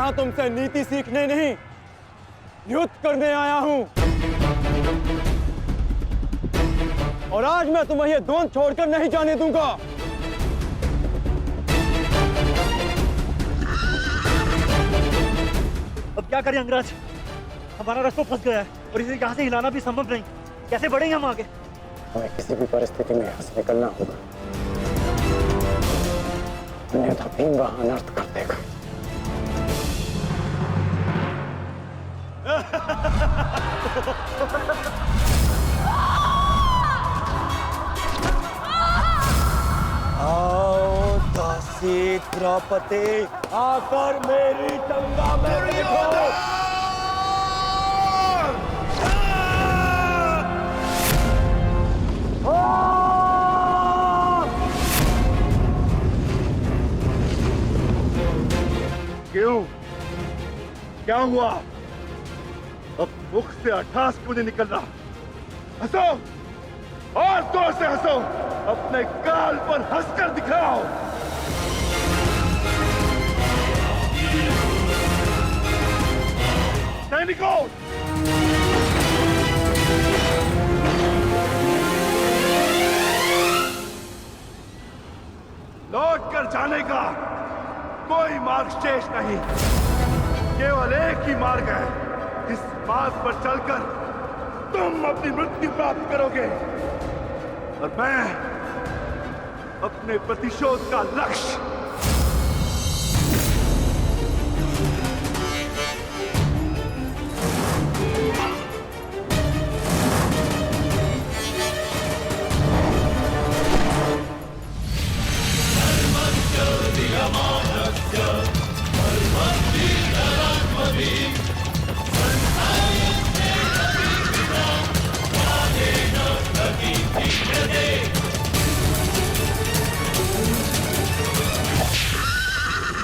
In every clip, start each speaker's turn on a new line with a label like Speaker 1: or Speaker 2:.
Speaker 1: यहाँ तुमसे नीति सीखने नहीं, युद्ध करने आया हूँ। और आज मैं तुम्हें ये द्वंद्व छोड़कर नहीं जाने दूंगा।
Speaker 2: अब क्या करें अंगराज? हमारा रास्ता फंस गया है और इसे यहाँ से हिलाना भी संभव नहीं। कैसे बढ़ेंगे हम आगे?
Speaker 3: हमें किसी भी परिस्थिति में यहाँ से निकलना होगा, अन्यथा भीम वहां अनर्थ कर देगा।
Speaker 1: आओ दासी द्रौपदी, आकर मेरी टंगा में बैठो।
Speaker 4: क्यों? क्या हुआ? अब मुख से अट्ठास क्यों नहीं निकल रहा? हंसो और जोर से हंसो, अपने गाल पर हंसकर दिखाओ। सैनिकों, लौट कर जाने का कोई मार्ग शेष नहीं, केवल एक ही मार्ग है। इस मार्ग पर चलकर तुम अपनी मृत्यु प्राप्त करोगे और मैं अपने प्रतिशोध का लक्ष्य।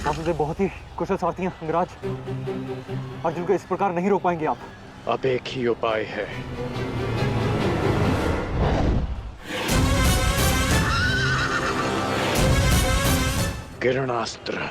Speaker 2: आप मुझे बहुत ही कुशल सारथी हैं अंगराज। अर्जुन को इस प्रकार नहीं रोक पाएंगे आप।
Speaker 3: अब एक ही उपाय है, किरणास्त्र।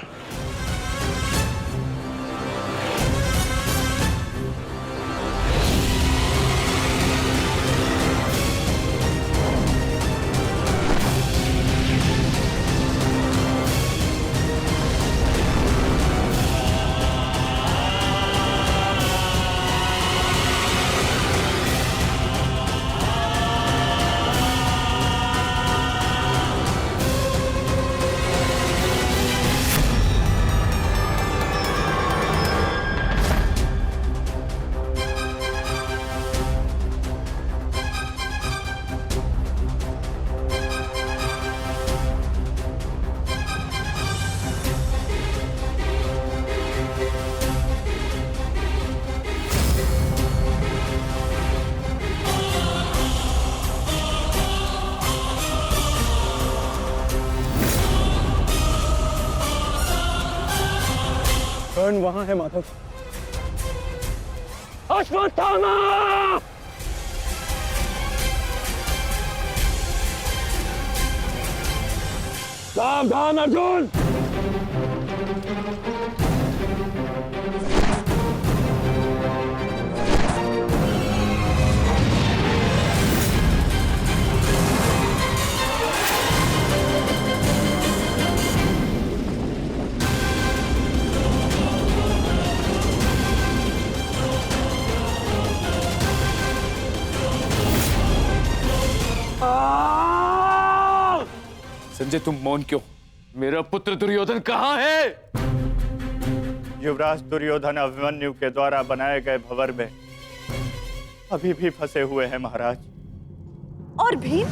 Speaker 1: कर्ण वहां है माधव। अश्वत्थामा! सावधान अर्जुन!
Speaker 5: संजय, तुम मौन क्यों? मेरा पुत्र दुर्योधन कहाँ है?
Speaker 4: युवराज दुर्योधन अभिमन्यु के द्वारा बनाए गए भंवर में अभी भी फंसे हुए हैं महाराज।
Speaker 6: और भीम?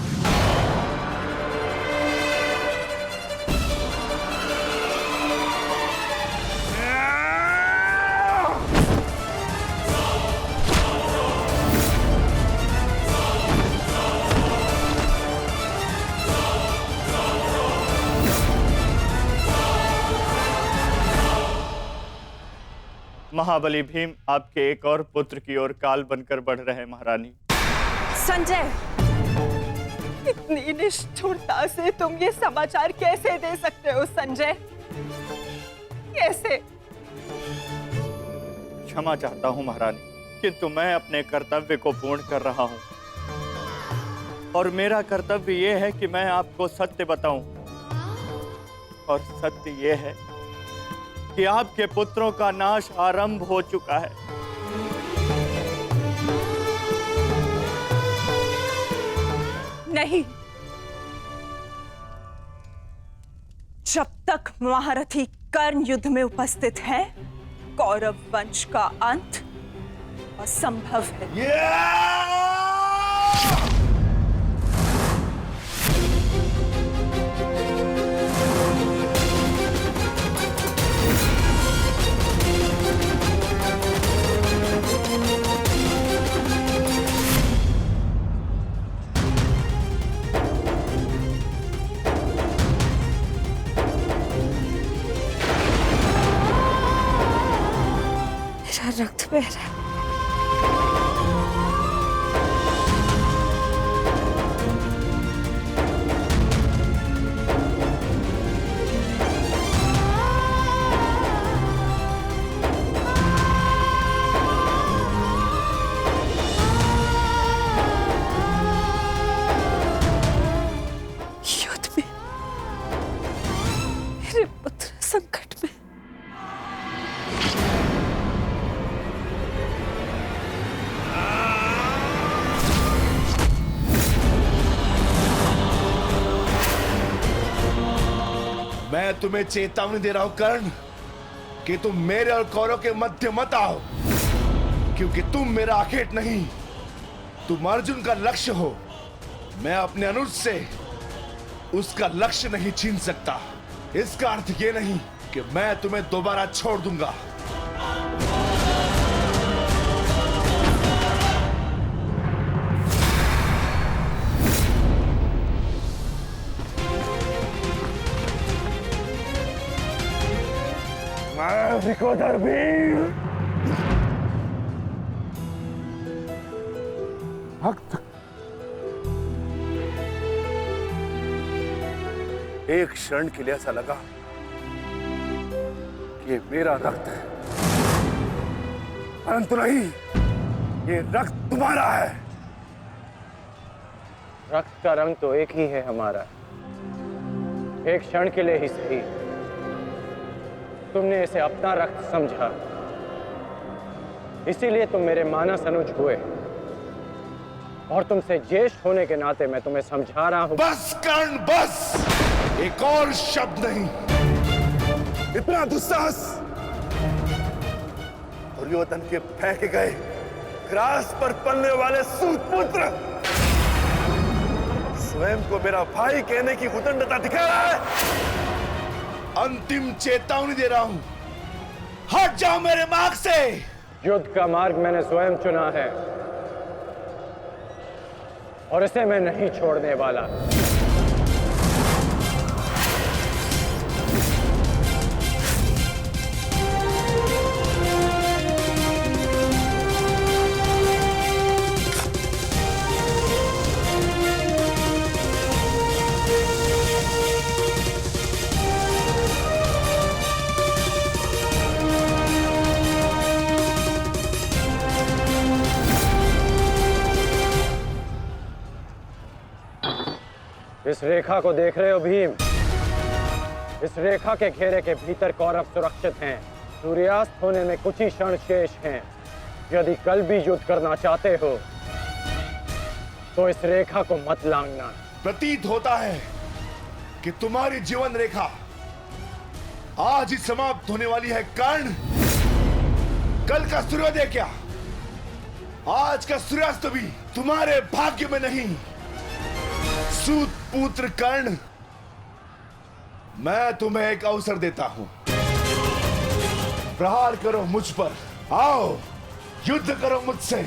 Speaker 4: महाबली भीम आपके एक और पुत्र की ओर काल बनकर बढ़ रहे हैं महारानी।
Speaker 6: संजय, इतनी निष्ठुरता से तुम ये समाचार कैसे दे सकते हो संजय? कैसे?
Speaker 7: क्षमा चाहता हूं महारानी, किंतु मैं अपने कर्तव्य को पूर्ण कर रहा हूं और मेरा कर्तव्य यह है कि मैं आपको सत्य बताऊं। और सत्य यह है कि आपके पुत्रों का नाश आरंभ हो चुका है।
Speaker 6: नहीं, जब तक महारथी कर्ण युद्ध में उपस्थित है, कौरव वंश का अंत असंभव है। मेरा रक्त बह रहा है। युद्ध में मेरे पुत्र संकट में।
Speaker 4: मैं तुम्हें चेतावनी दे रहा हूं कर्ण कि तुम मेरे और कौरव के मध्य मत आओ, क्योंकि तुम मेरा आखेट नहीं, तुम अर्जुन का लक्ष्य हो। मैं अपने अनुज से उसका लक्ष्य नहीं छीन सकता। इसका अर्थ ये नहीं कि मैं तुम्हें दोबारा छोड़ दूंगा।
Speaker 1: विकोदर वीर
Speaker 4: भक्त, एक क्षण के लिए ऐसा लगा कि ये मेरा रक्त है, परंतु नहीं, ये रक्त तुम्हारा है।
Speaker 3: रक्त का रंग तो एक ही है हमारा, एक क्षण के लिए ही सही। तुमने इसे अपना रक्त समझा, इसीलिए तुम मेरे मानस अनुज हुए, और तुमसे ज्येष्ठ होने के नाते मैं तुम्हें समझा रहा हूं।
Speaker 4: बस कर्ण बस, एक और शब्द नहीं। इतना दुस्साहस दुर्योधन के फेंके गए ग्रास पर पलने वाले सूतपुत्र स्वयं को मेरा भाई कहने की उदंडता दिखा रहा है। अंतिम चेतावनी दे रहा हूं, हट जाओ मेरे मार्ग से।
Speaker 3: युद्ध का मार्ग मैंने स्वयं चुना है और इसे मैं नहीं छोड़ने वाला। इस रेखा को देख रहे हो भीम? इस रेखा के घेरे के भीतर कौरव सुरक्षित हैं। सूर्यास्त होने में कुछ ही क्षण शेष हैं। यदि कल भी युद्ध करना चाहते हो तो इस रेखा को मत लांघना।
Speaker 4: प्रतीत होता है कि तुम्हारी जीवन रेखा आज ही समाप्त होने वाली है कर्ण। कल का सूर्योदय क्या, आज का सूर्यास्त भी तुम्हारे भाग्य में नहीं। सूत पुत्र कर्ण, मैं तुम्हें एक अवसर देता हूं, प्रहार करो मुझ पर। आओ युद्ध करो मुझसे,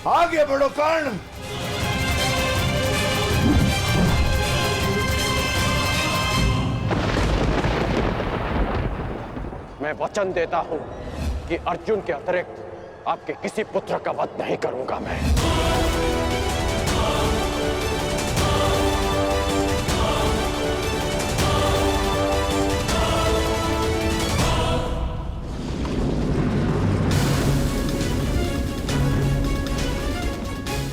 Speaker 4: आगे बढ़ो कर्ण।
Speaker 3: मैं वचन देता हूं कि अर्जुन के अतिरिक्त आपके किसी पुत्र का वध नहीं करूंगा मैं।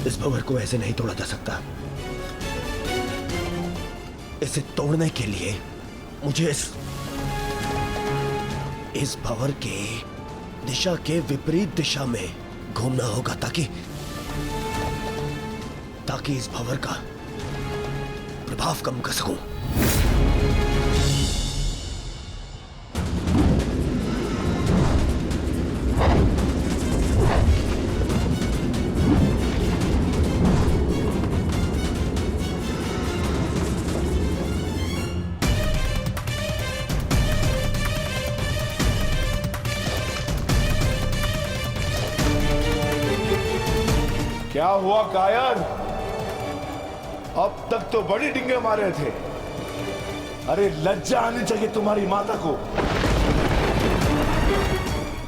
Speaker 8: इस भंवर को ऐसे नहीं तोड़ा जा सकता। इसे तोड़ने के लिए मुझे इस भंवर के दिशा के विपरीत दिशा में घूमना होगा ताकि इस भंवर का प्रभाव कम कर सकूं।
Speaker 4: क्या हुआ कायर? अब तक तो बड़ी डिंगे मारे थे। अरे लज्जा आनी चाहिए तुम्हारी माता को,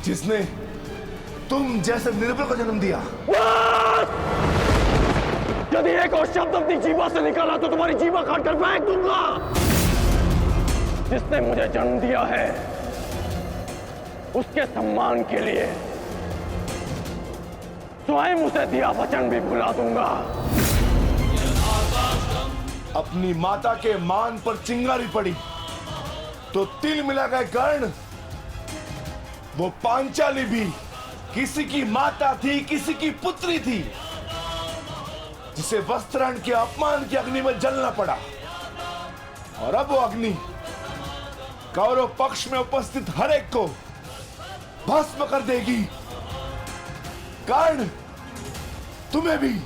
Speaker 4: जिसने तुम जैसे निर्बल को जन्म दिया।
Speaker 3: यदि एक और शब्द अपनी जीवा से निकाला तो तुम्हारी जीवा काट कर फेंक दूंगा। जिसने मुझे जन्म दिया है उसके सम्मान के लिए स्वयं उसे दिया वचन भी भुला दूंगा।
Speaker 4: अपनी माता के मान पर चिंगारी पड़ी तो तिल मिला गए कर्ण। वो पांचाली भी किसी की माता थी, किसी की पुत्री थी, जिसे वस्त्राण के अपमान की अग्नि में जलना पड़ा। और अब वो अग्नि कौरव पक्ष में उपस्थित हर एक को भस्म कर देगी। कर्ण, तुम्हें भी।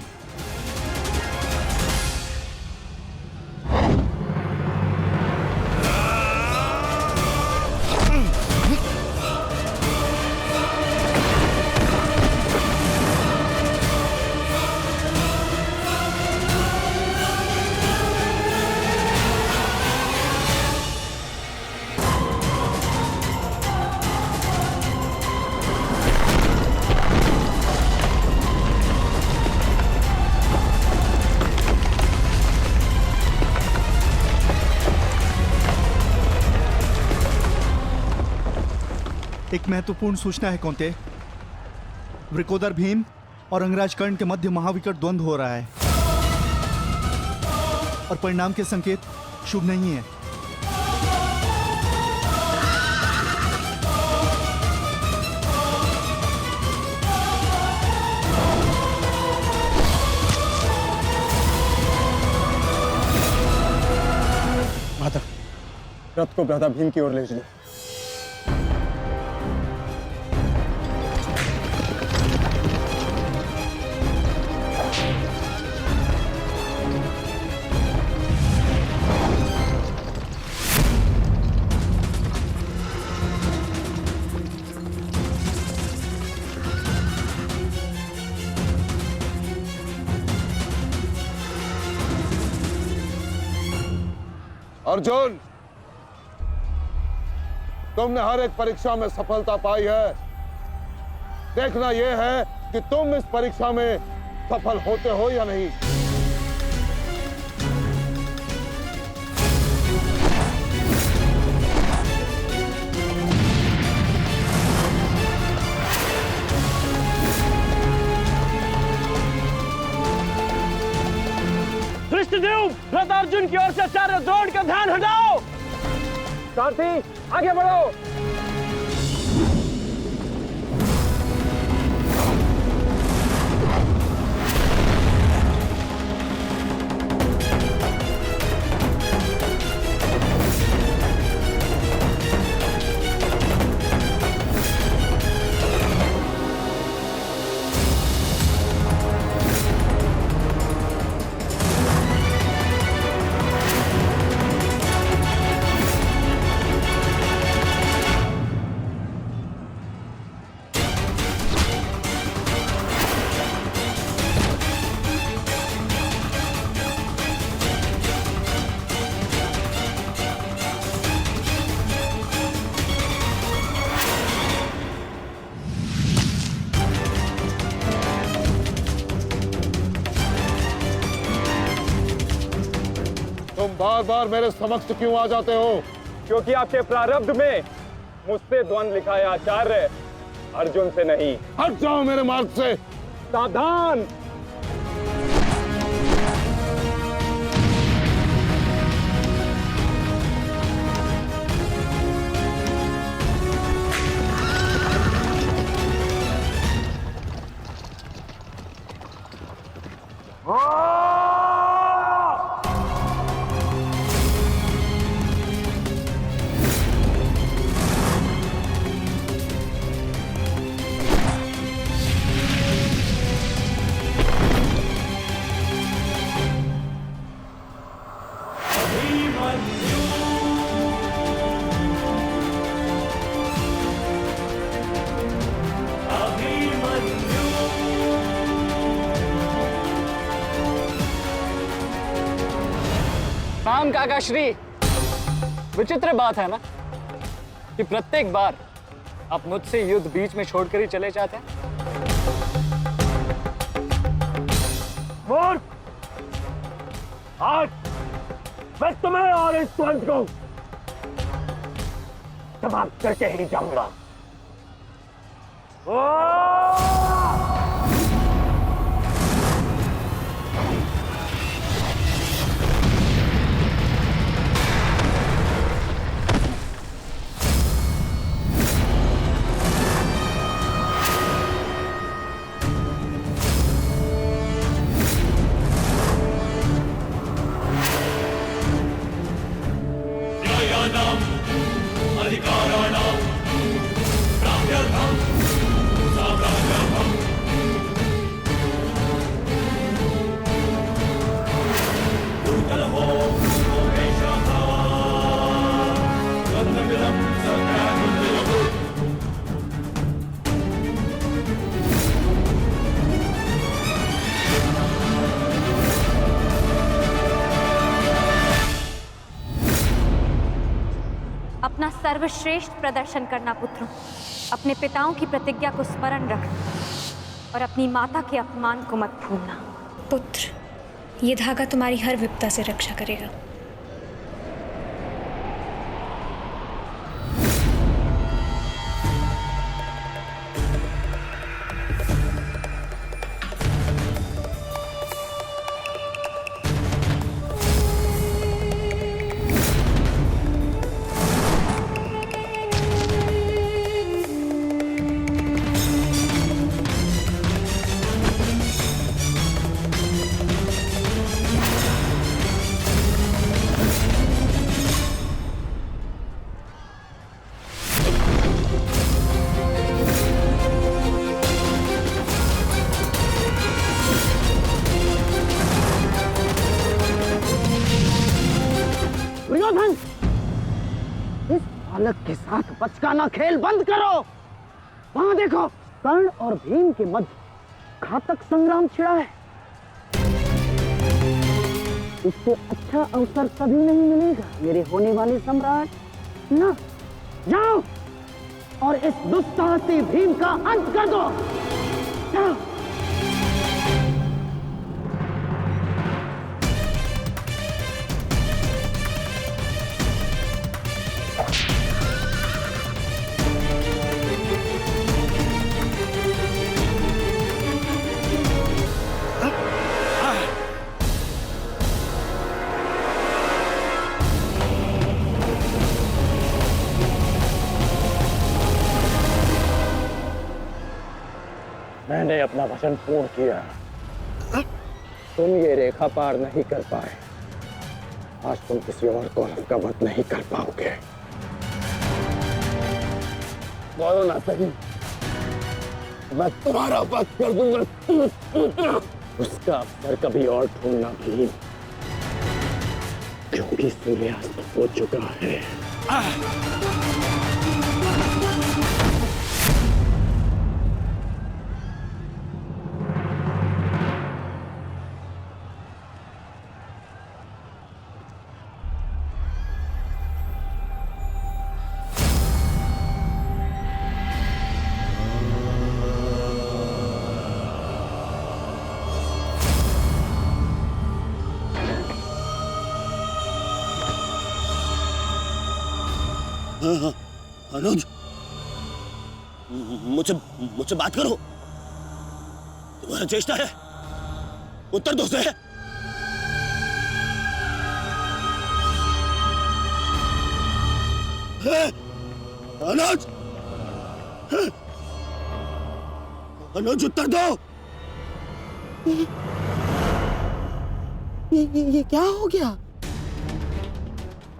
Speaker 9: एक महत्वपूर्ण सूचना है कौंते। वृकोदर भीम और अंगराज कर्ण के मध्य महाविकट द्वंद्व हो रहा है और परिणाम के संकेत शुभ नहीं है।
Speaker 1: माता, रथ को भ्राता भीम की ओर ले चलो।
Speaker 10: अर्जुन, तुमने हर एक परीक्षा में सफलता पाई है। देखना यह है कि तुम इस परीक्षा में सफल होते हो या नहीं।
Speaker 3: कृष्णदेव, रथ अर्जुन की ओर से चारों द्रोण का ध्यान हटाओ। सारथी, आगे बढ़ो।
Speaker 10: बार बार मेरे समक्ष क्यों आ जाते हो?
Speaker 3: क्योंकि आपके प्रारब्ध में मुझसे द्वंद्व लिखा है आचार्य, अर्जुन से नहीं।
Speaker 10: हट जाओ मेरे मार्ग से।
Speaker 3: सावधान,
Speaker 11: राम काका श्री, विचित्र बात है ना कि प्रत्येक बार आप मुझसे युद्ध बीच में छोड़कर ही चले जाते हैं।
Speaker 3: मूर्ख! आज मैं तुम्हें और इस पंच को समाप्त करके ही जाऊंगा।
Speaker 12: अपना सर्वश्रेष्ठ प्रदर्शन करना पुत्रों। अपने पिताओं की प्रतिज्ञा को स्मरण रखना और अपनी माता के अपमान को मत भूलना।
Speaker 13: पुत्र, ये धागा तुम्हारी हर विपदा से रक्षा करेगा।
Speaker 11: इस बालक के साथ बचकाना खेल बंद करो। वहां देखो, कर्ण और भीम के मध्य घातक संग्राम छिड़ा है। इससे अच्छा अवसर कभी नहीं मिलेगा मेरे होने वाले सम्राट। ना, जाओ और इस दुस्साहसी भीम का अंत कर दो। जाओ।
Speaker 3: मैंने अपना वचन पूर्ण किया। तुम ये रेखा पार नहीं कर पाए, आज तुम किसी और कौरव का वध नहीं कर पाओगे। बोलो ना सही, मैं तुम्हारा वध कर दूंगा। उसका अवसर कभी और ढूंढना भी, क्योंकि सूर्यास्त हो चुका है।
Speaker 8: अनुज, मुझसे बात करो। तुम्हारा चेष्टा है, उत्तर दो से। अनुज, अनुज उत्तर दो। ये क्या हो गया?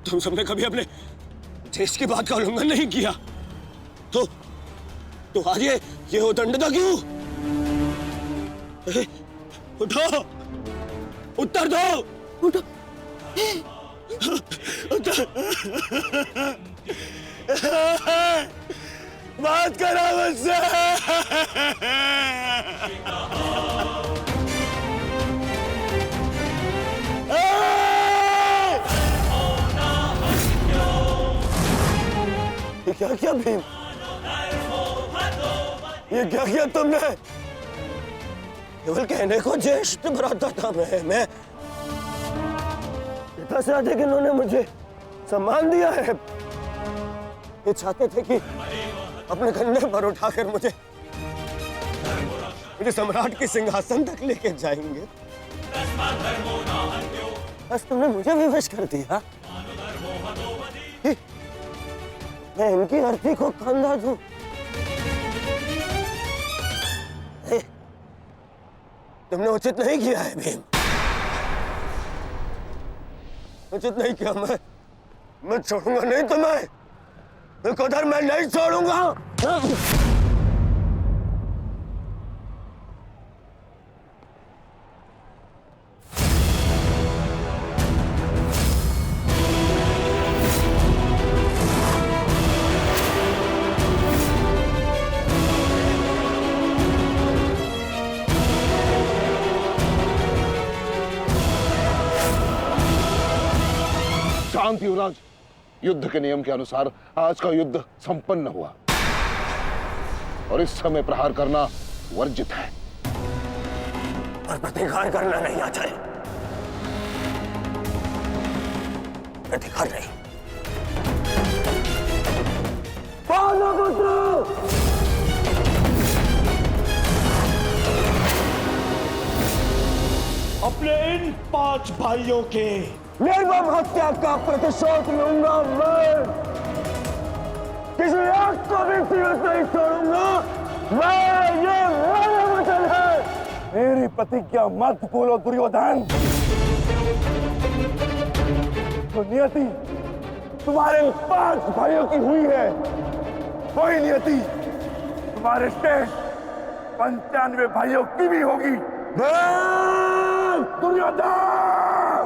Speaker 8: तुम सबने कभी अपने देश की बात का उल्लंघन नहीं किया, तो आज ये उदंडता क्यों? उठो, उत्तर दो, उठो, बात करो मुझसे। ये क्या किया भीम? ये क्या किया तुमने? केवल कहने को ज्येष्ठ भ्राता था मैं पिता से अधिक इन्होंने मुझे सम्मान दिया है। ये चाहते थे कि अपने कंधे पर उठाकर मुझे सम्राट के सिंहासन तक लेके जाएंगे। बस तुमने मुझे विवश कर दिया। मैं इनकी अर्थी को कंधा दूं। तुमने उचित नहीं किया है भीम, उचित नहीं किया। मैं छोड़ूंगा नहीं तुम्हें, विकोधर मैं नहीं छोड़ूंगा।
Speaker 10: शांति युवराज, युद्ध के नियम के अनुसार आज का युद्ध संपन्न हुआ और इस समय प्रहार करना वर्जित है।
Speaker 8: पर प्रतिकार करना नहीं आता है। प्रतिकार नहीं।
Speaker 4: अपने इन 5 भाइयों के
Speaker 8: निर्मम हत्या का प्रतिशोध लूंगा मैं। किसी एक को भी जीवित नहीं छोड़ूंगा मैं। ये मेरा वचन है।
Speaker 4: मेरी प्रतिज्ञा मत भूलो दुर्योधन। तो नियति तुम्हारे 5 भाइयों की हुई है, वही नियति तुम्हारे शेष 95 भाइयों की भी होगी। दुर्योधन!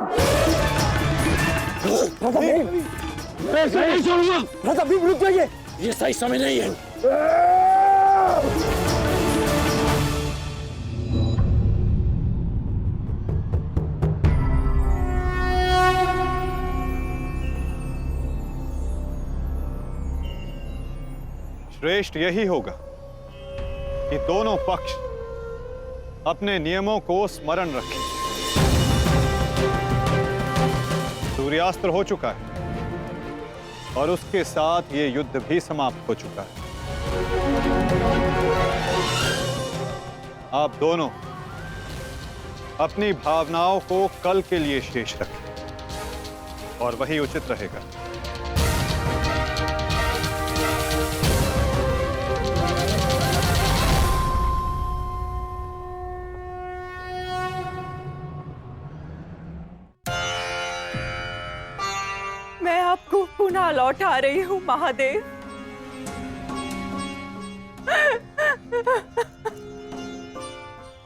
Speaker 8: मैं नहीं छोड़ूंगा। भीम रुक जाइए, ये सही समय नहीं है।
Speaker 9: श्रेष्ठ यही होगा कि दोनों पक्ष अपने नियमों को स्मरण रखें। सूर्यास्त्र हो चुका है और उसके साथ ये युद्ध भी समाप्त हो चुका है। आप दोनों अपनी भावनाओं को कल के लिए शेष रखें और वही उचित रहेगा।
Speaker 6: मैं आपको पुनः लौटा रही हूँ महादेव।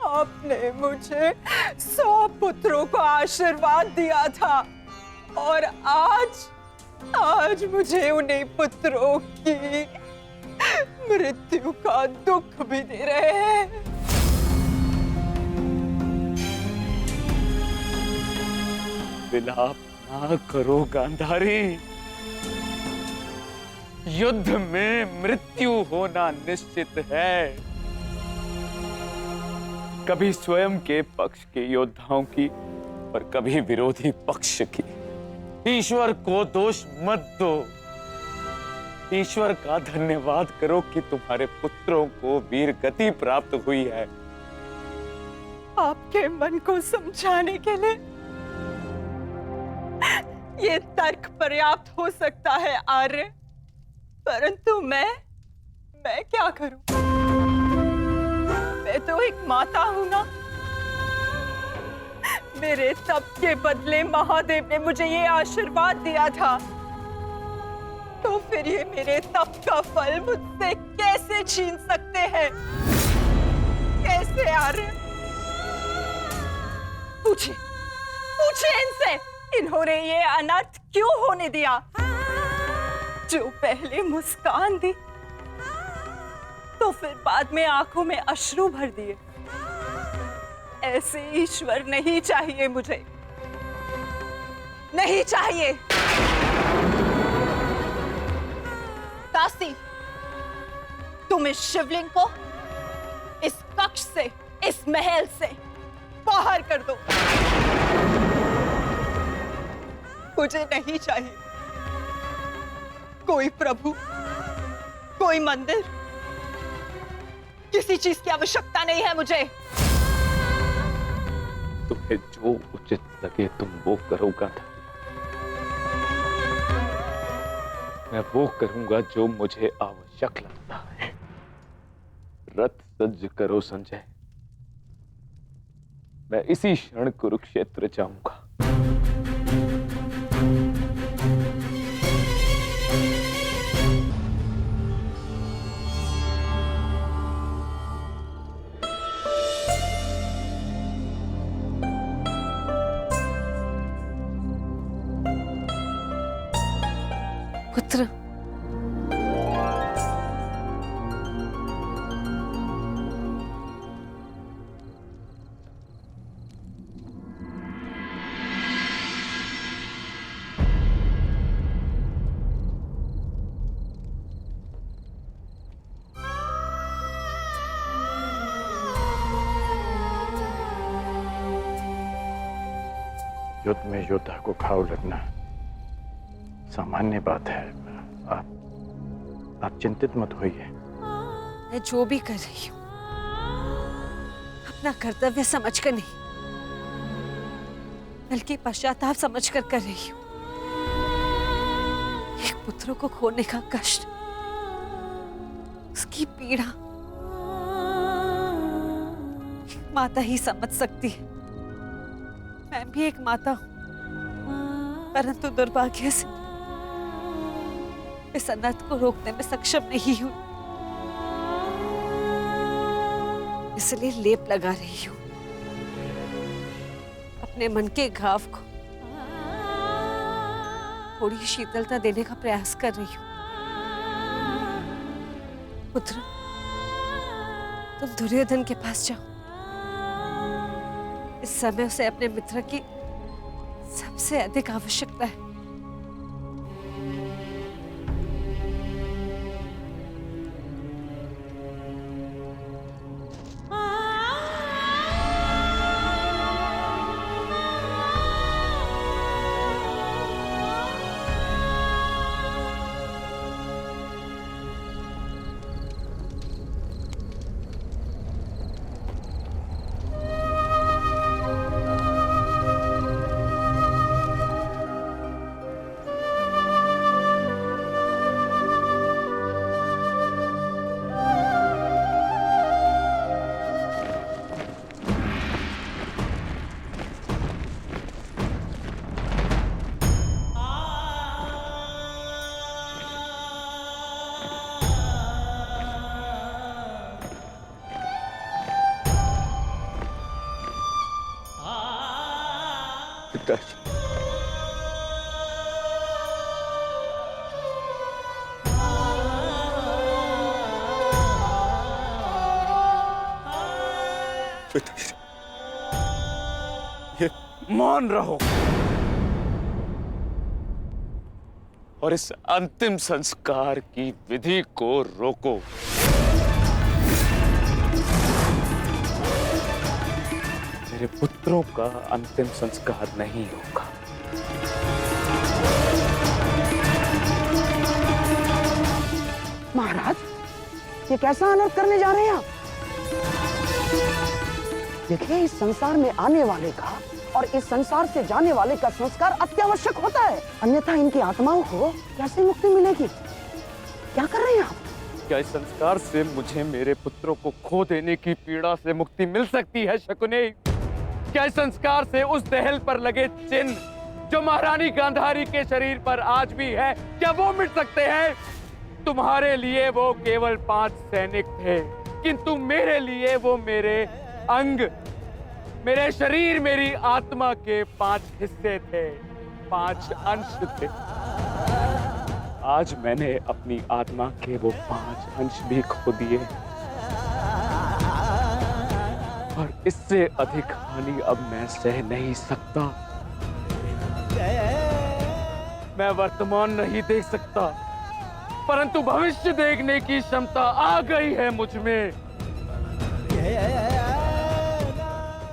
Speaker 6: आपने मुझे 100 पुत्रों को आशीर्वाद दिया था और आज मुझे उन्हीं पुत्रों की मृत्यु का दुख भी दे रहे हैं।
Speaker 3: विलाप ना करो गांधारी। युद्ध में मृत्यु होना निश्चित है। कभी स्वयं के पक्ष के योद्धाओं की और कभी विरोधी पक्ष की। ईश्वर को दोष मत दो। ईश्वर का धन्यवाद करो कि तुम्हारे पुत्रों को वीर गति प्राप्त हुई है।
Speaker 6: आपके मन को समझाने के लिए ये तर्क पर्याप्त हो सकता है आर्य, परंतु मैं क्या करूं? मैं तो एक माता हूं ना। मेरे तप के बदले महादेव ने मुझे ये आशीर्वाद दिया था, तो फिर ये मेरे तप का फल मुझसे कैसे छीन सकते हैं? कैसे आर्य? पूछे इनसे, इन्होंने ये अनर्थ क्यों होने दिया? जो पहले मुस्कान दी तो फिर बाद में आंखों में अश्रु भर दिए। ऐसे ईश्वर नहीं चाहिए मुझे, नहीं चाहिए। दासी, तुम इस शिवलिंग को इस कक्ष से, इस महल से बाहर कर दो। मुझे नहीं चाहिए कोई प्रभु, कोई मंदिर, किसी चीज की आवश्यकता नहीं है मुझे।
Speaker 5: तुम्हें जो उचित लगे तुम वो करोगा था। मैं वो करूंगा जो मुझे आवश्यक लगता है। रथ सज्ज करो संजय, मैं इसी क्षण कुरुक्षेत्र जाऊंगा।
Speaker 14: पुत्र,
Speaker 3: युद्ध में योद्धा को घाव लगना सामान्य बात है। आप चिंतित मत होइए।
Speaker 14: मैं जो भी कर रही हूँ अपना कर्तव्य समझकर नहीं, बल्कि पश्चाताप समझकर कर रही हूँ। एक पुत्र को खोने का कष्ट, उसकी पीड़ा एक माता ही समझ सकती है। मैं भी एक माता हूं, परंतु दुर्भाग्य से इस अनर्थ को रोकने में सक्षम नहीं हूं। इसलिए लेप लगा रही हूं, अपने मन के घाव को थोड़ी शीतलता देने का प्रयास कर रही हूं। पुत्र, तुम दुर्योधन के पास जाओ। इस समय उसे अपने मित्र की सबसे अधिक आवश्यकता है।
Speaker 5: पिताजी,
Speaker 7: पिताजी, ये मान रहो
Speaker 5: और इस अंतिम संस्कार की विधि को रोको। मेरे पुत्रों का अंतिम संस्कार नहीं होगा।
Speaker 11: महाराज, ये कैसा अनर्थ करने जा रहे हैं आप? देखिए, इस संसार में आने वाले का और इस संसार से जाने वाले का संस्कार अत्यावश्यक होता है, अन्यथा इनकी आत्माओं को कैसे मुक्ति मिलेगी? क्या कर रहे हैं आप?
Speaker 5: क्या इस संस्कार से मुझे मेरे पुत्रों को खो देने की पीड़ा से मुक्ति मिल सकती है शकुनी?
Speaker 3: क्या इस संस्कार से उस दहल पर लगे चिन्ह जो महारानी गांधारी के शरीर पर आज भी है, क्या वो मिट सकते हैं? तुम्हारे लिए वो केवल 5 सैनिक थे, किंतु मेरे लिए वो मेरे अंग, मेरे शरीर, मेरी आत्मा के 5 हिस्से थे, 5 अंश थे। आज मैंने अपनी आत्मा के वो 5 अंश भी खो दिए और इससे अधिक हानि अब मैं सह नहीं सकता। मैं वर्तमान नहीं देख सकता, परंतु भविष्य देखने की क्षमता आ गई है मुझ में।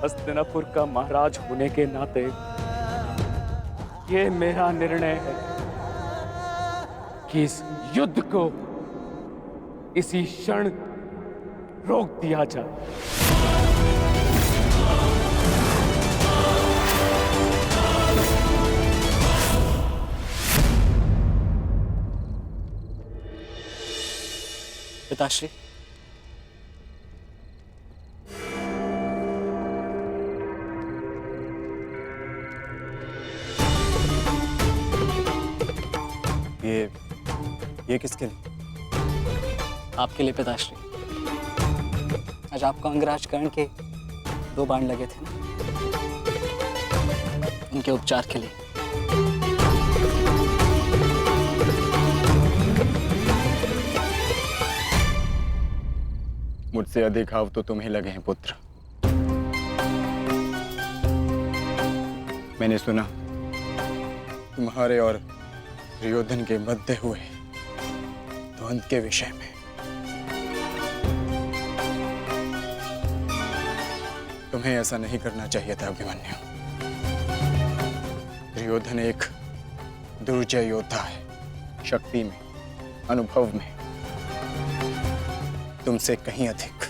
Speaker 3: हस्तिनापुर का महाराज होने के नाते ये मेरा निर्णय है कि इस युद्ध को इसी क्षण रोक दिया जाए।
Speaker 15: पिताश्री,
Speaker 16: ये किसके लिए?
Speaker 15: आपके लिए पिताश्री। आज आपको अंगराज कर्ण के 2 बाण लगे थे ना, उनके उपचार के लिए।
Speaker 16: मुझसे अधिक घाव तो तुम्हें लगे हैं पुत्र। मैंने सुना तुम्हारे और दुर्योधन के मध्य हुए द्वंद्व के विषय में। तुम्हें ऐसा नहीं करना चाहिए था अभिमन्यु। दुर्योधन एक दुर्जय योद्धा है, शक्ति में, अनुभव में तुमसे कहीं अधिक।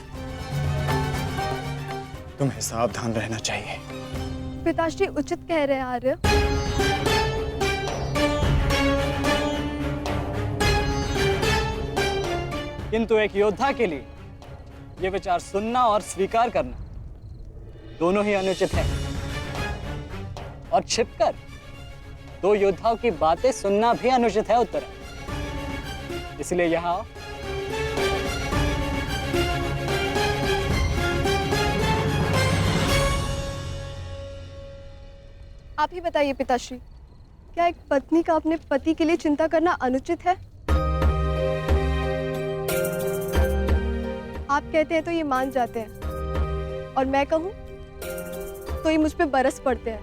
Speaker 16: तुम्हें सावधान रहना चाहिए।
Speaker 17: पिताश्री उचित कह रहे हैं आर्य।
Speaker 15: किंतु एक योद्धा के लिए ये विचार सुनना और स्वीकार करना दोनों ही अनुचित है। और छिपकर 2 योद्धाओं की बातें सुनना भी अनुचित है उत्तरा। इसलिए यहाँ आओ।
Speaker 17: आप ही बताइए पिताश्री, क्या एक पत्नी का अपने पति के लिए चिंता करना अनुचित है? आप कहते हैं तो ये मान जाते हैं, और मैं कहूं तो ये मुझ पे बरस पड़ते हैं।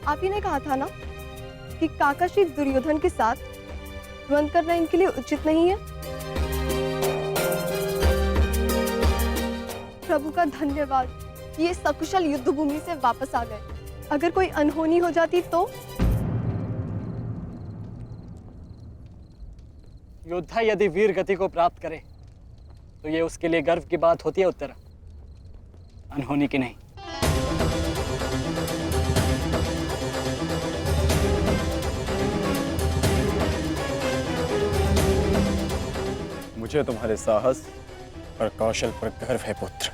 Speaker 17: आप ही ने कहा था ना कि काका श्री दुर्योधन के साथ द्वंद्व करना इनके लिए उचित नहीं है। प्रभु का धन्यवाद, ये सकुशल युद्ध भूमि से वापस आ गए। अगर कोई अनहोनी हो जाती तो?
Speaker 15: योद्धा यदि वीर गति को प्राप्त करे तो ये उसके लिए गर्व की बात होती है उत्तरा, अनहोनी की नहीं।
Speaker 16: मुझे तुम्हारे साहस और कौशल पर गर्व है पुत्र,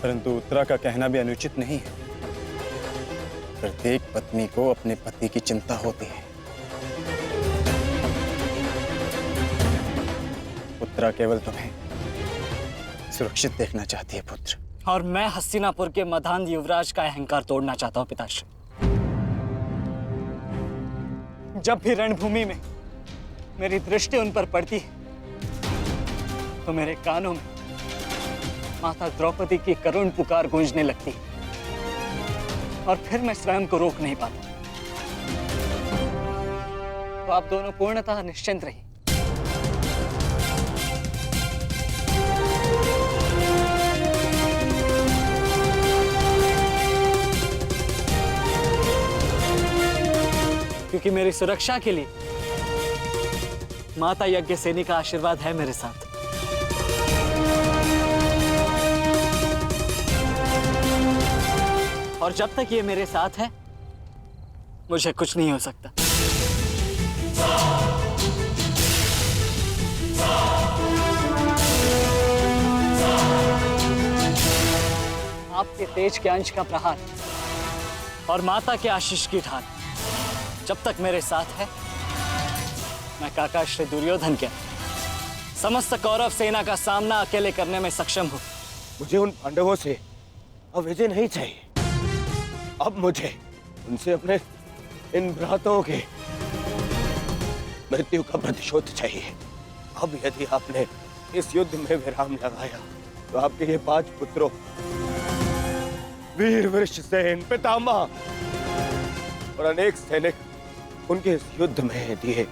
Speaker 16: परंतु उत्तरा का कहना भी अनुचित नहीं है। प्रत्येक पत्नी को अपने पति की चिंता होती है। उत्तरा केवल तुम्हें सुरक्षित देखना चाहती है पुत्र।
Speaker 15: और मैं हस्तिनापुर के मधान युवराज का अहंकार तोड़ना चाहता हूं पिताश्री। जब भी रणभूमि में मेरी दृष्टि उन पर पड़ती है तो मेरे कानों में माता द्रौपदी की करुण पुकार गूंजने लगती है, और फिर मैं स्वयं को रोक नहीं पाता। तो आप दोनों पूर्णतः निश्चिंत रहिए। क्योंकि मेरी सुरक्षा के लिए माता यज्ञसेनी का आशीर्वाद है मेरे साथ। और जब तक ये मेरे साथ है मुझे कुछ नहीं हो सकता। बाप के तेज के अंश का प्रहार और माता के आशीष की ढाल जब तक मेरे साथ है, मैं काका श्री दुर्योधन के समस्त कौरव सेना का सामना अकेले करने में सक्षम हूं।
Speaker 8: मुझे उन पांडवों से अब विजय नहीं चाहिए। अब मुझे उनसे अपने इन भ्राताओं के मृत्यु का प्रतिशोध चाहिए। अब यदि आपने इस युद्ध में विराम लगाया तो आपके ये 5 पुत्रों वीर वृषसेन, पितामह और अनेक सैनिक उनके इस युद्ध में दिए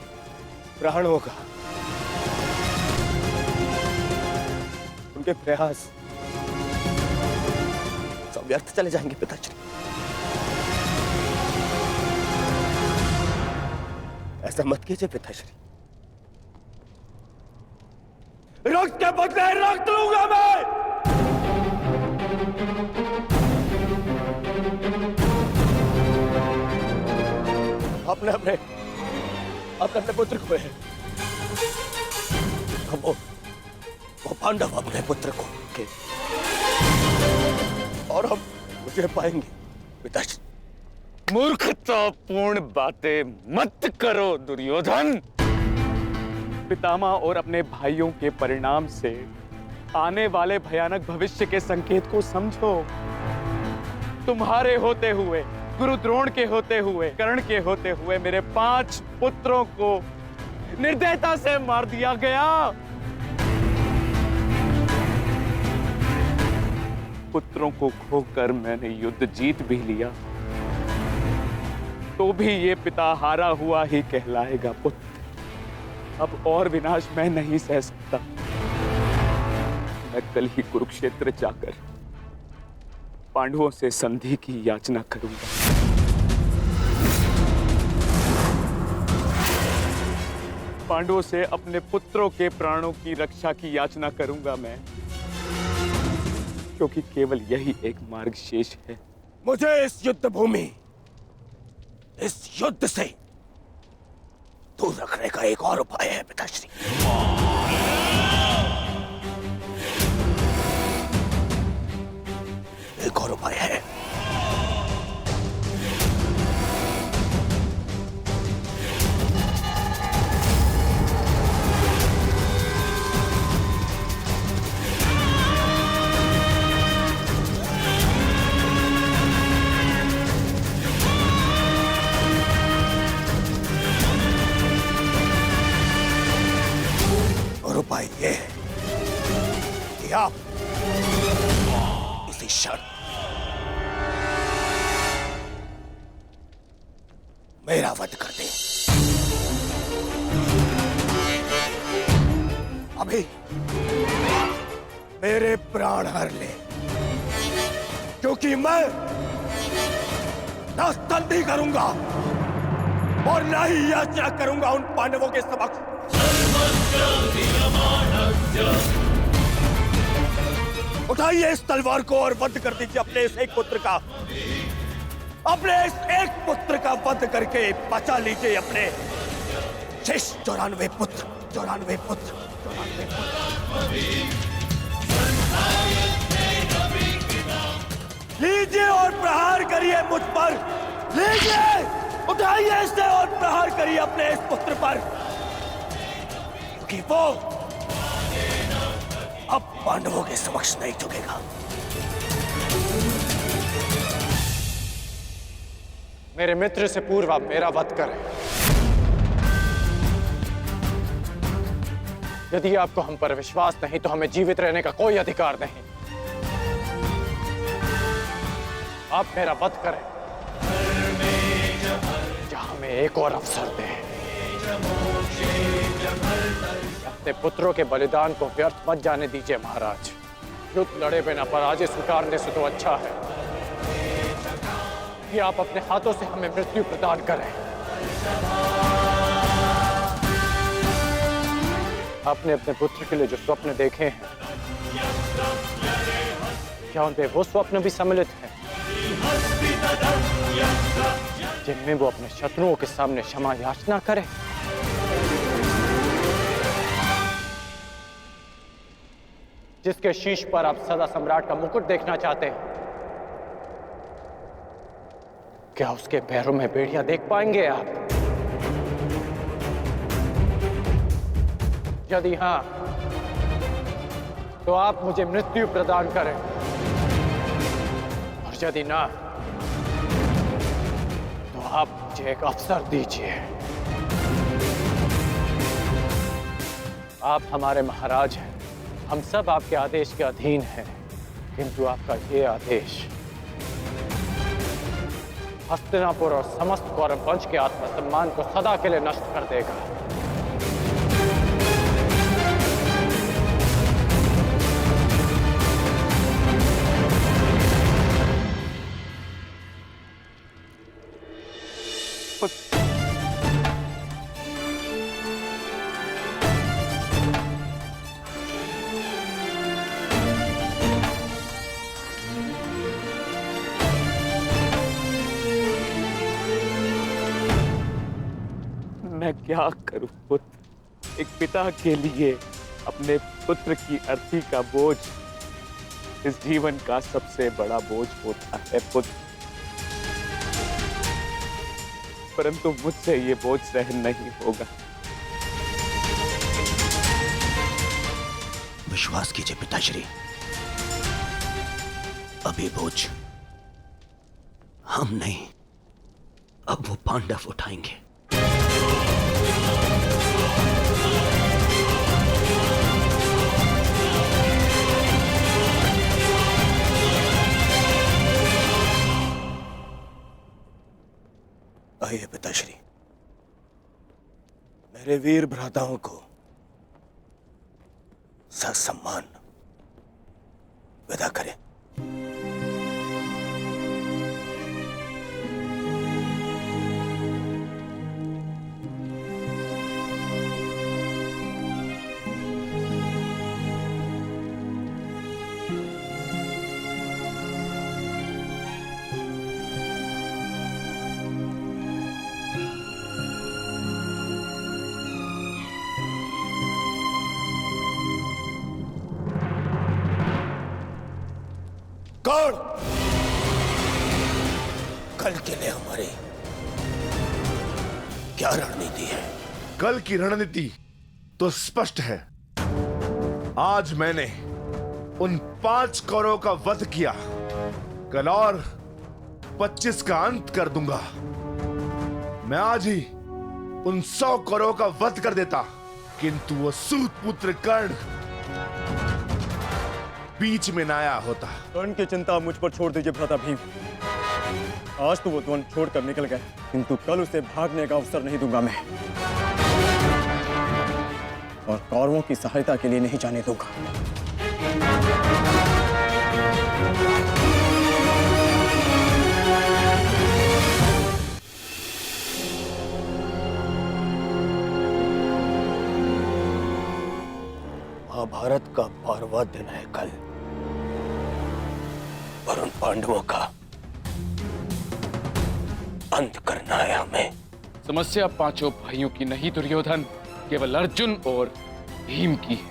Speaker 8: प्राणों का, उनके प्रयास सब व्यर्थ चले जाएंगे पिताश्री। ऐसा मत कीजिए पिताश्री। रक्त के बदले रक्त लूंगा मैं। अपने अपने अपने अपने पुत्र को है। अब वो पांडव अपने पुत्र को के और हम मुझे पाएंगे पिताश्री।
Speaker 5: मूर्खतापूर्ण बातें मत करो दुर्योधन।
Speaker 3: पितामह और अपने भाइयों के परिणाम से आने वाले भयानक भविष्य के संकेत को समझो। तुम्हारे होते हुए, गुरु द्रोण के होते हुए, कर्ण के होते हुए मेरे 5 पुत्रों को निर्दयता से मार दिया गया। पुत्रों को खोकर मैंने युद्ध जीत भी लिया, तो भी ये पिता हारा हुआ ही कहलाएगा पुत्र। अब और विनाश मैं नहीं सह सकता। मैं कल ही कुरुक्षेत्र जाकर पांडवों से संधि की याचना करूंगा। पांडवों से अपने पुत्रों के प्राणों की रक्षा की याचना करूंगा मैं, क्योंकि केवल यही एक मार्ग शेष है।
Speaker 8: मुझे इस युद्ध भूमि, इस युद्ध से दूर रखने का एक और उपाय है पिताश्री। एक और उपाय है। और उपाय ये है कि आप इसी क्षण मेरा वध कर दें। अभी मेरे प्राण हर ले, क्योंकि मैं न संधि करूंगा और न ही याचना करूंगा उन पांडवों के समक्ष। उठाइए इस तलवार को और वध कर दीजिए अपने इस एक पुत्र का। अपने इस एक पुत्र का वध करके बचा लीजिए अपने शेष 94 पुत्र। 94 पुत्र। लीजिए और प्रहार करिए मुझ पर। लीजिए, उठाइए इसे और प्रहार करिए अपने इस पुत्र पर, क्योंकि वो अब पांडवों के समक्ष नहीं झुकेगा।
Speaker 16: मेरे मित्र से पूर्व आप मेरा वध करें। यदि आपको हम पर विश्वास नहीं तो हमें जीवित रहने का कोई अधिकार नहीं। आप मेरा वध करें या हमें एक और अवसर दें। अपने पुत्रों के बलिदान को व्यर्थ मत जाने दीजिए महाराज। युद्ध लड़े बिना पराजय स्वीकारने से तो अच्छा है कि आप अपने हाथों से हमें मृत्यु प्रदान करें। आपने अपने पुत्र के लिए जो स्वप्न देखे हैं, क्या उनपे वो स्वप्न भी सम्मिलित हैं जिनमें वो अपने शत्रुओं के सामने क्षमा याचना करें? जिसके शीश पर आप सदा सम्राट का मुकुट देखना चाहते हैं,
Speaker 3: क्या उसके पैरों में बेड़ियां देख पाएंगे आप? यदि हाँ, तो आप मुझे मृत्यु प्रदान करें, और यदि ना, तो आप मुझे एक अवसर दीजिए। आप हमारे महाराज हैं, हम सब आपके आदेश के अधीन हैं, किंतु आपका ये आदेश हस्तिनापुर और समस्त कौरव वंश के आत्मसम्मान को सदा के लिए नष्ट कर देगा।
Speaker 5: मैं क्या करूं पुत्र? एक पिता के लिए अपने पुत्र की अर्थी का बोझ इस जीवन का सबसे बड़ा बोझ होता है पुत्र, परंतु मुझसे ये बोझ सहन नहीं होगा।
Speaker 18: विश्वास कीजिए पिताश्री, अभी बोझ हम नहीं, अब वो पांडव उठाएंगे। आइए पिताश्री, मेरे वीर भ्राताओं को ससम्मान विदा करें। कौन कल के लिए हमारी क्या रणनीति है?
Speaker 4: कल की रणनीति तो स्पष्ट है। आज मैंने उन 5 कौरवों का वध किया, कल और 25 का अंत कर दूंगा। मैं आज ही उन 100 कौरवों का वध कर देता, किंतु वो सूत पुत्र कर्ण बीच में न आया होता।
Speaker 16: कर्ण की चिंता मुझ पर छोड़ दीजिए भ्राता भीम। आज तो वो द्वंद छोड़कर निकल गए, किंतु कल उसे भागने का अवसर नहीं दूंगा मैं, और कौरवों की सहायता के लिए नहीं जाने दूंगा।
Speaker 18: महाभारत का 12वां दिन है कल, और उन पांडवों का अंत करना है हमें।
Speaker 5: समस्या 5 भाइयों की नहीं दुर्योधन, केवल अर्जुन और भीम की है।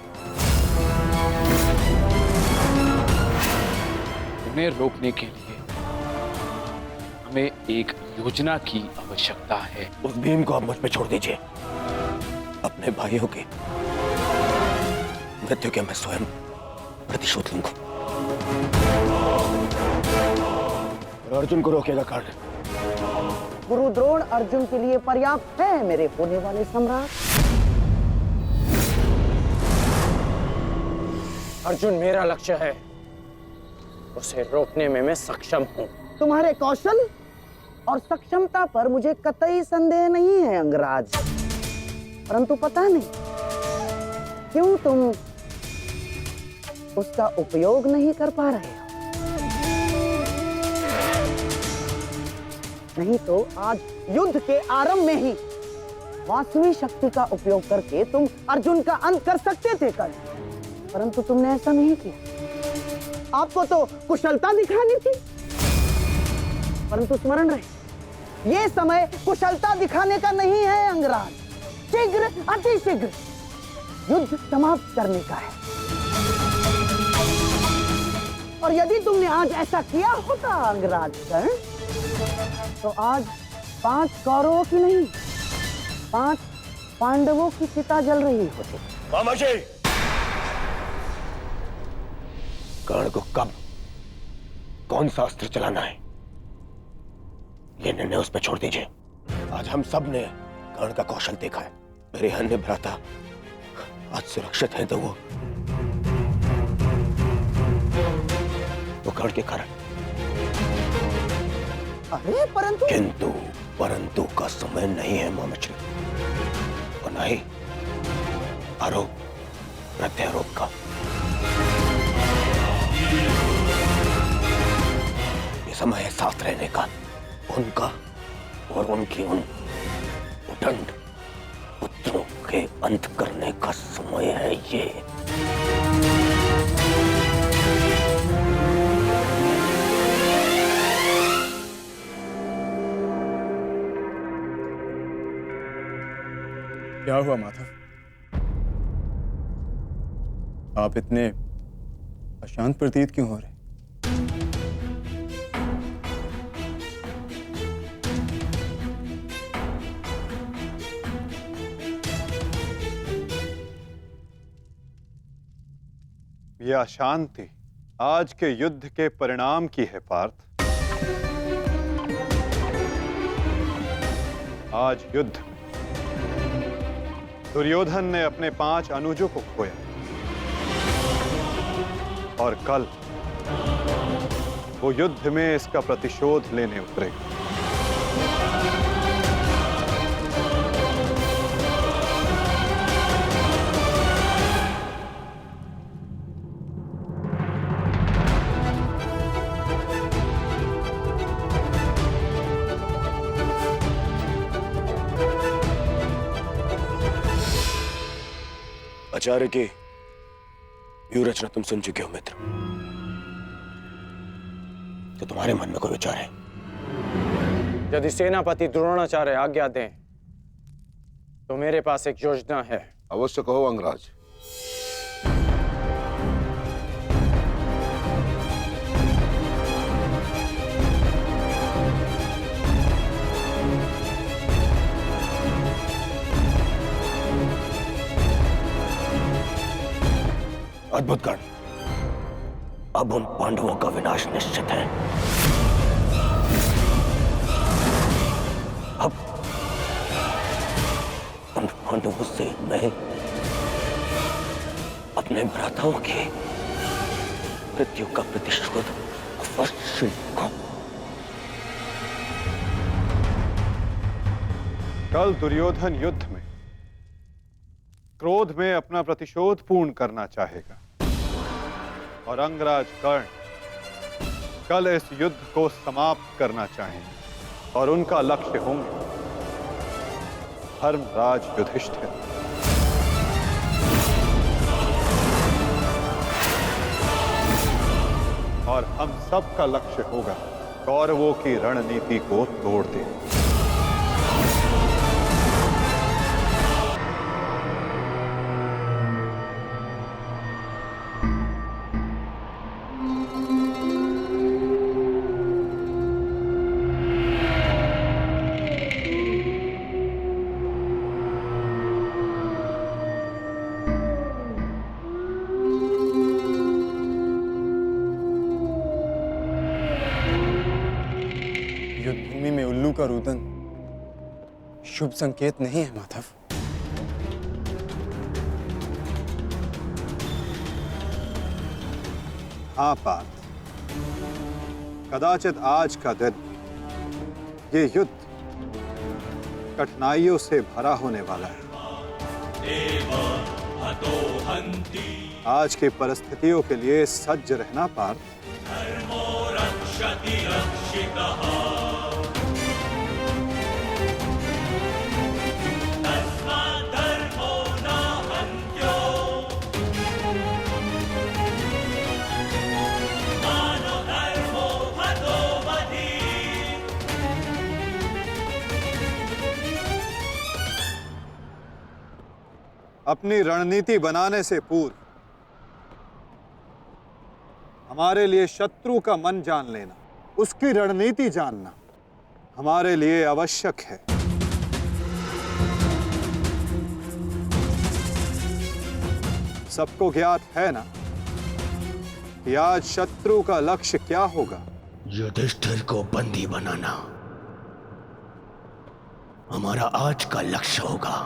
Speaker 5: उन्हें रोकने के लिए हमें एक योजना की आवश्यकता है।
Speaker 18: उस भीम को आप मुझ पे छोड़ दीजिए। अपने भाइयों की मृत्यु के मैं स्वयं प्रतिशोध लूंगा।
Speaker 11: अर्जुन को रोकेगा कर्ण? गुरु द्रोण अर्जुन के लिए पर्याप्त है मेरे होने वाले सम्राट।
Speaker 3: अर्जुन मेरा लक्ष्य है, उसे रोकने में मैं सक्षम हूं।
Speaker 11: तुम्हारे कौशल और सक्षमता पर मुझे कतई संदेह नहीं है अंगराज, परंतु पता नहीं क्यों तुम उसका उपयोग नहीं कर पा रहे हो। नहीं तो आज युद्ध के आरंभ में ही वास्तविक शक्ति का उपयोग करके तुम अर्जुन का अंत कर सकते थे कल, परंतु तुमने ऐसा नहीं किया। आपको तो कुशलता दिखानी थी, परंतु स्मरण रहे ये समय कुशलता दिखाने का नहीं है अंगराज। शीघ्र अतिशीघ्र युद्ध समाप्त करने का है। और यदि तुमने आज ऐसा किया होता अंगराज कर्ण, तो आज 5 कौरवों की नहीं 5 पांडवों की चिता जल रही होती।
Speaker 18: मामा जी, कर्ण को कब कौन सा अस्त्र चलाना है ये निर्णय उस पर छोड़ दीजिए। आज हम सब ने कर्ण का कौशल देखा है। मेरे अन्य भ्राता आज सुरक्षित हैं तो वो कर्ण के कारण।
Speaker 11: अरे
Speaker 18: परंतु का समय नहीं है मामाश्री, और न ही आरोप प्रत्यारोप का। ये समय है साथ रहने का, उनका और उनकी उन उदंड पुत्रों के अंत करने का समय है ये।
Speaker 16: क्या हुआ माधव? आप इतने अशांत प्रतीत क्यों हो रहे?
Speaker 19: यह अशांति आज के युद्ध के परिणाम की है पार्थ। आज युद्ध में दुर्योधन ने अपने 5 अनुजों को खोया और कल वो युद्ध में इसका प्रतिशोध लेने उतरेगा।
Speaker 18: आचार्य की व्यूह रचना तुम सुन चुके हो मित्र, तो तुम्हारे मन में कोई विचार है?
Speaker 3: यदि सेनापति द्रोणाचार्य आज्ञा दें तो मेरे पास एक योजना है।
Speaker 10: अवश्य कहो अंगराज।
Speaker 18: अद्भुत कर्ण, अब उन पांडवों का विनाश निश्चित है। अब उन पांडवों से मैं अपने भ्राताओं की मृत्यु का प्रतिशोध अवश्य लूंगा।
Speaker 19: कल दुर्योधन युद्ध में क्रोध में अपना प्रतिशोध पूर्ण करना चाहेगा और अंगराज कर्ण कल इस युद्ध को समाप्त करना चाहेंगे और उनका लक्ष्य होंगे धर्मराज युधिष्ठिर। और हम सब का लक्ष्य होगा कौरवों की रणनीति को तोड़ देना।
Speaker 16: युद्धभूमि में उल्लू का रुदन शुभ संकेत नहीं है माधव।
Speaker 19: हाँ पार्थ, कदाचित आज का दिन ये युद्ध कठिनाइयों से भरा होने वाला है। आज की परिस्थितियों के लिए सज्ज रहना पार्थ। अपनी रणनीति बनाने से पूर्व हमारे लिए शत्रु का मन जान लेना, उसकी रणनीति जानना हमारे लिए आवश्यक है। सबको ज्ञात है ना कि आज शत्रु का लक्ष्य क्या होगा?
Speaker 18: युधिष्ठिर को बंदी बनाना हमारा आज का लक्ष्य होगा।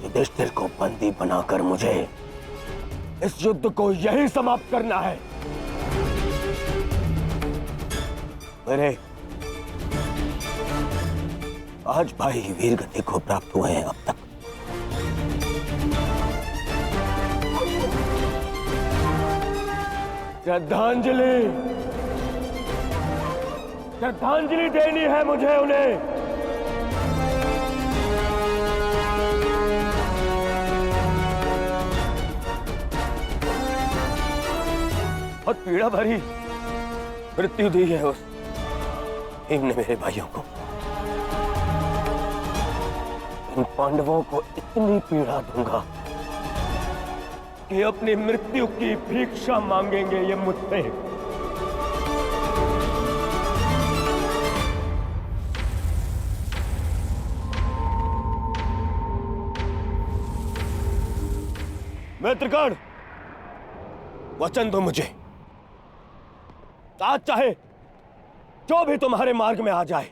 Speaker 18: युधिष्ठिर को बंदी बनाकर मुझे इस युद्ध को यही समाप्त करना है। मेरे आज भाई वीर गति को प्राप्त हुए हैं अब तक। श्रद्धांजलि श्रद्धांजलि देनी है मुझे उन्हें। बहुत पीड़ा भरी मृत्यु दी है उस भीम ने मेरे भाइयों को। इन पांडवों को इतनी पीड़ा दूंगा कि अपनी मृत्यु की भिक्षा मांगेंगे ये मुझसे। मित्रगण, वचन दो मुझे, आज चाहे जो भी तुम्हारे मार्ग में आ जाए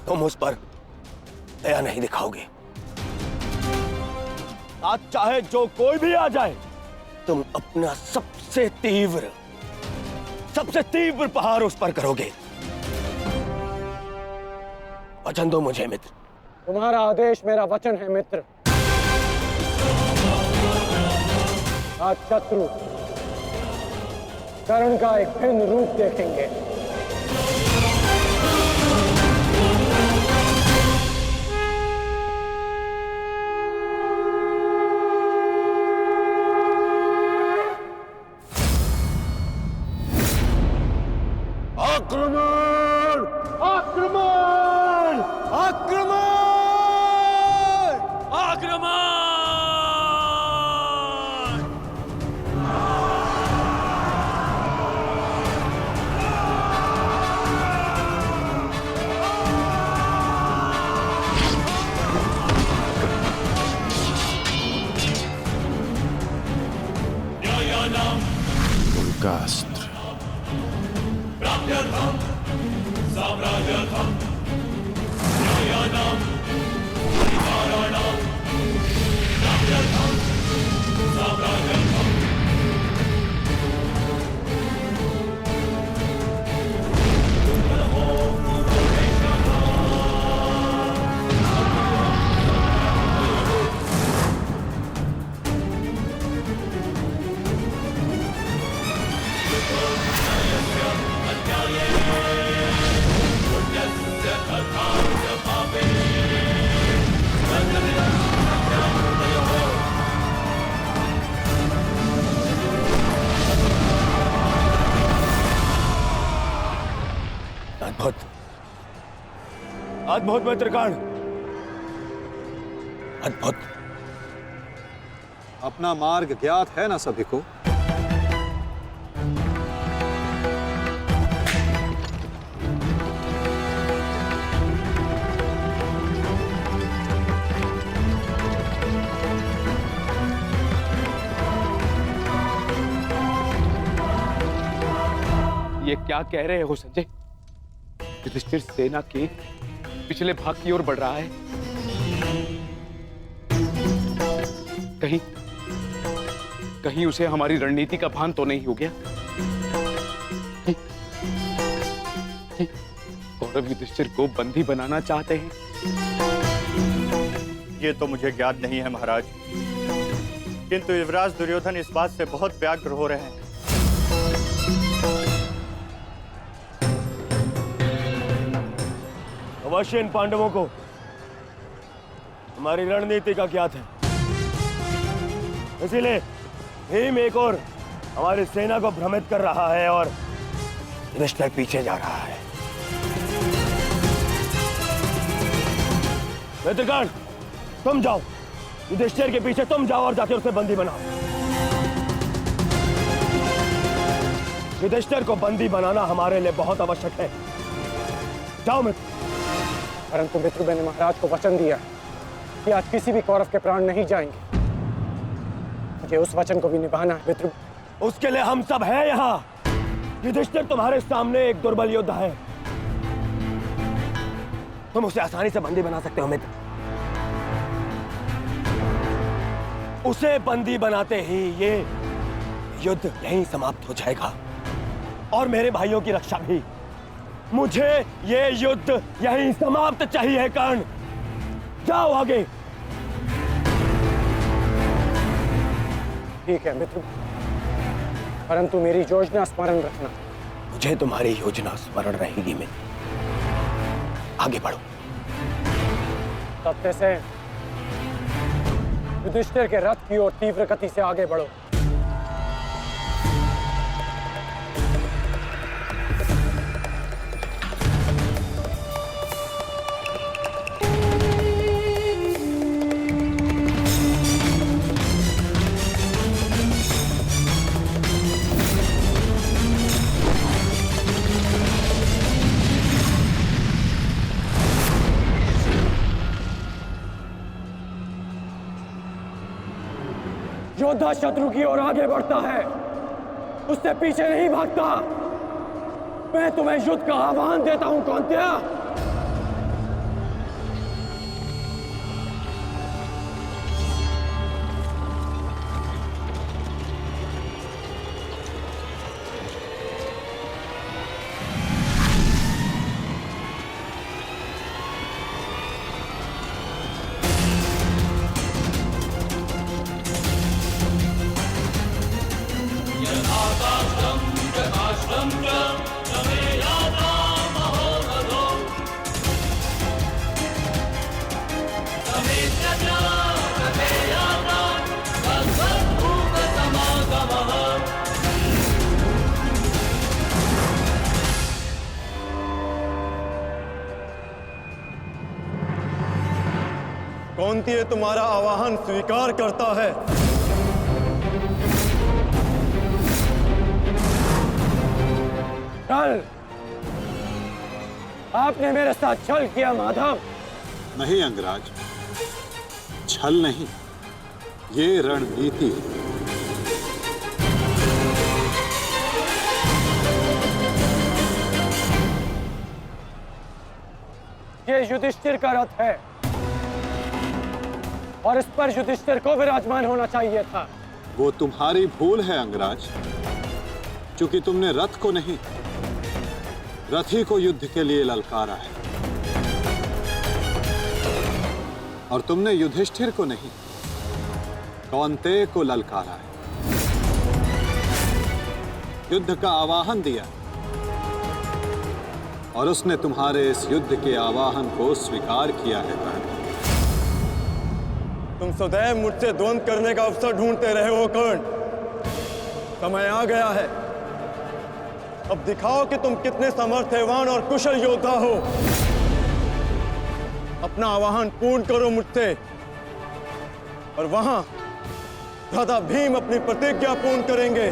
Speaker 18: तुम उस पर दया नहीं दिखाओगे। आज चाहे जो कोई भी आ जाए तुम अपना सबसे तीव्र प्रहार उस पर करोगे। वचन दो मुझे मित्र।
Speaker 3: तुम्हारा आदेश मेरा वचन है मित्र। आज शत्रु कर्ण का एक भिन्न रूप देखेंगे।
Speaker 18: आक्रमण!
Speaker 8: आक्रमण! आक्रमण!
Speaker 18: आक्रमण!
Speaker 16: उनका अस्त्र
Speaker 18: अद्भुत मित्रगण, अद्भुत।
Speaker 19: अपना मार्ग ज्ञात है ना सभी को?
Speaker 5: ये क्या कह रहे हो संजय? युधिष्ठिर सेना के पिछले भाग की ओर बढ़ रहा है। कहीं उसे हमारी रणनीति का भान तो नहीं हो गया? कौरव युधिष्ठिर को बंदी बनाना चाहते हैं?
Speaker 7: ये तो मुझे ज्ञात नहीं है महाराज, किंतु युवराज दुर्योधन इस बात से बहुत व्यग्र हो रहे हैं।
Speaker 18: अवश्य इन पांडवों को हमारी रणनीति का ज्ञात है, इसीलिए भीम एक और हमारी सेना को भ्रमित कर रहा है और युधिष्ठिर पीछे जा रहा है। मित्रगण, तुम जाओ
Speaker 8: युधिष्ठिर के पीछे तुम जाओ और जाके उसे बंदी बनाओ। युधिष्ठिर को बंदी बनाना हमारे लिए बहुत आवश्यक है। जाओ मित्र।
Speaker 3: परंतु मित्र, मैंने महाराज को वचन दिया कि आज किसी भी कौरव के प्राण नहीं जाएंगे। मुझे उस वचन को भी निभाना है मित्र।
Speaker 8: उसके लिए हम सब हैं यहाँ। युधिष्ठिर तुम्हारे सामने एक दुर्बल योद्धा है, तुम उसे आसानी से बंदी बना सकते हो मित्र। उसे बंदी बनाते ही ये युद्ध यहीं समाप्त हो जाएगा और मेरे भाइयों की रक्षा भी। मुझे ये युद्ध यहीं समाप्त चाहिए कर्ण। जाओ आगे।
Speaker 3: ठीक है मित्र, परंतु मेरी योजना स्मरण रखना।
Speaker 8: मुझे तुम्हारी योजना स्मरण रहेगी मित्र। आगे बढ़ो।
Speaker 3: तब से युधिष्ठिर के रथ की ओर तीव्र गति से आगे बढ़ो। योद्धा शत्रु की ओर आगे बढ़ता है, उससे पीछे नहीं भागता। मैं तुम्हें युद्ध का आह्वान देता हूं कौन्तेय।
Speaker 1: कौन्तेय तुम्हारा आवाहन स्वीकार करता है।
Speaker 3: कल आपने मेरे साथ छल किया माधव।
Speaker 19: नहीं अंगराज, छल नहीं, ये रणनीति है।
Speaker 3: ये युधिष्ठिर का रथ है और इस पर युधिष्ठिर को विराजमान होना चाहिए था।
Speaker 19: वो तुम्हारी भूल है अंगराज, क्योंकि तुमने रथ को नहीं, रथी को युद्ध के लिए ललकारा है। और तुमने युधिष्ठिर को नहीं, कौन्तेय को ललकारा है, युद्ध का आवाहन दिया और उसने तुम्हारे इस युद्ध के आवाहन को स्वीकार किया है कर्ण।
Speaker 1: तुम सदैव मुझसे द्वंद्व करने का अवसर ढूंढते रहे हो कर्ण। समय आ गया है, अब दिखाओ कि तुम कितने समर्थवान और कुशल योद्धा हो। अपना आवाहन पूर्ण करो मुझसे और वहां दादा भीम अपनी प्रतिज्ञा पूर्ण करेंगे।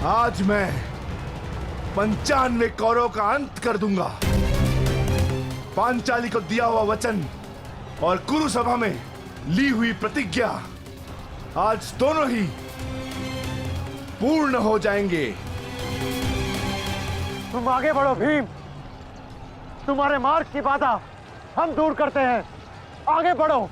Speaker 4: आज मैं 95 कौरवों का अंत कर दूंगा। पांचाली को दिया हुआ वचन और कुरु सभा में ली हुई प्रतिज्ञा आज दोनों ही पूर्ण हो जाएंगे।
Speaker 3: तुम आगे बढ़ो भीम, तुम्हारे मार्ग की बाधा हम दूर करते हैं। आगे बढ़ो।